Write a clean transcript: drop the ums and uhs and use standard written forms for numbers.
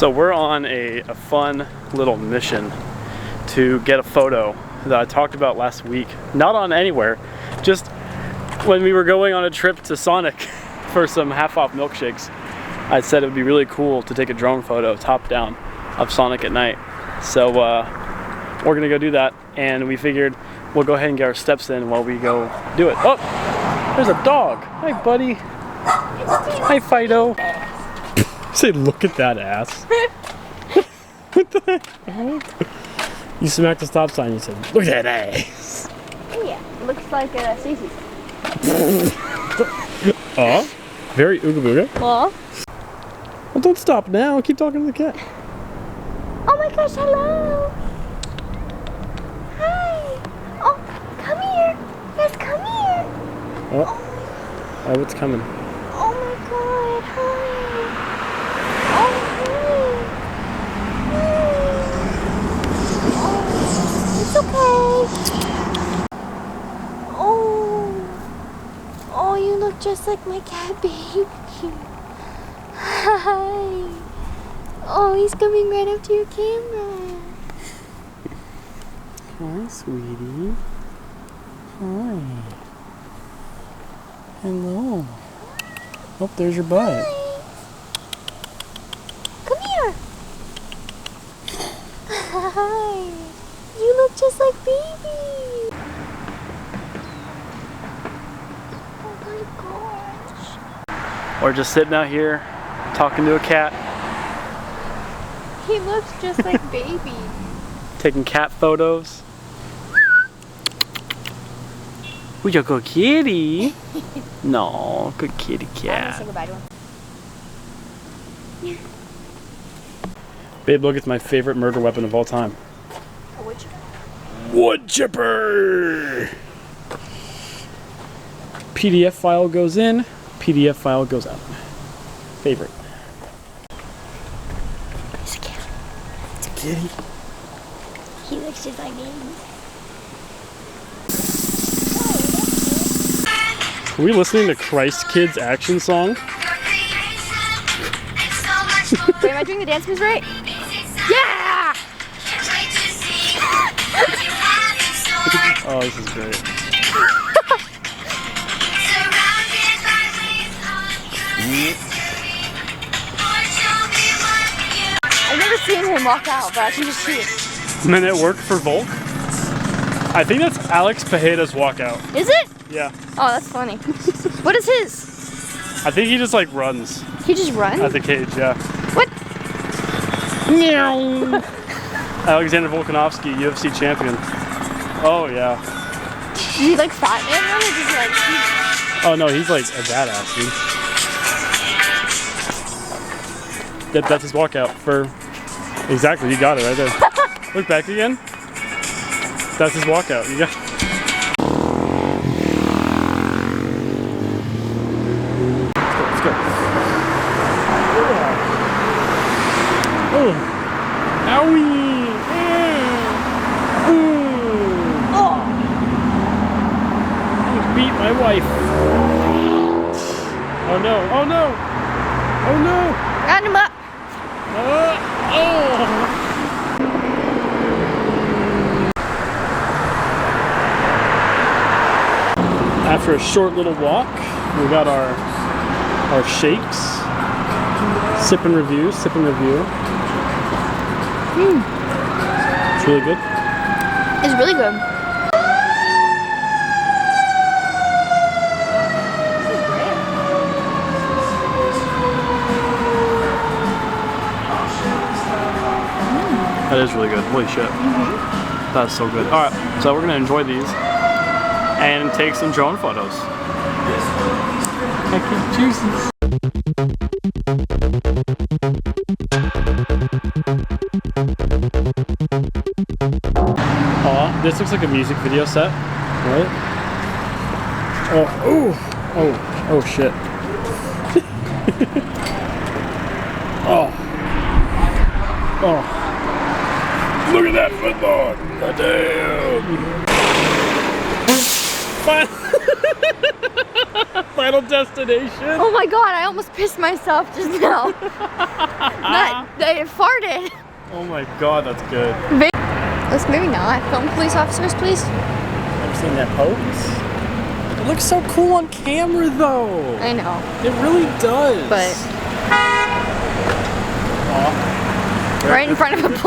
So we're on a fun little mission to get a photo that I talked about last week. Not on anywhere, just when we were going on a trip to Sonic for some half-off milkshakes. I said it would be really cool to take a drone photo top down of Sonic at night. So we're gonna go do that, and we figured we'll go ahead and get our steps in while we go do it. Oh, there's a dog. Hi, buddy. Hi, Fido. Say, look at that ass. What the heck? You smacked the stop sign, you said, look at that ass. Yeah, looks like Stacey's. Oh, very ooga booga. Well, Don't stop now, keep talking to the cat. oh my gosh, hello. Hi. Oh, come here. Yes, come here. Oh, what's coming? Oh my god, hi. Oh, hi. Oh, it's okay. Oh, you look just like my cat baby. Hi. Oh, he's coming right up to your camera. Hi, sweetie. Hi. Hello. Oh, there's your butt. Hi. Come here. Hi. You look just like baby. Oh my gosh. Or just sitting out here talking to a cat, He looks just like baby. taking cat photos. Ooh, you good kitty. No, good kitty I'm gonna say cat. goodbye to him. Babe, look, it's my favorite murder weapon of all time. A wood chipper. Wood chipper! PDF file goes in, PDF file goes out. Favorite. It's a cat. It's a kitty. He looks just like baby. Are we listening to Christ Kids action song? Wait, am I doing the dance moves right? Yeah! Oh, this is great. I've never seen him walk out, but I can just see it. Men at work for Volk? I think that's Alex Pajeda's walkout. Is it? Yeah. Oh, that's funny. What is his? I think he just like runs He just runs? at the cage, yeah. What? Meow. Alexander Volkanovski, UFC champion. Oh yeah. Is he like fat man run or does he like Oh no, he's like a badass, dude. That's his walkout for exactly. You got it right there. Look back again. That's his walkout. You got. Let's go. Oh. Owie. Oh! I beat my wife. Oh no! Oh no! Oh no! Round him up! Oh! After a short little walk, we got our shakes. Sip and review, sip and review. It's really good. It's really good. This is great. That is really good. Holy shit. That's so good. Alright, so we're gonna enjoy these and take some drone photos. Heck yeah, juices. Aw, this looks like a music video set, right? Oh shit. Oh. Look at that football! Goddamn! Fine. Final destination. Oh my god, I almost pissed myself just now. They farted. Oh my god, that's good. Let's maybe not film police officers, please. Ever seen that pose? It looks so cool on camera though. I know. It really does. But right in front of a police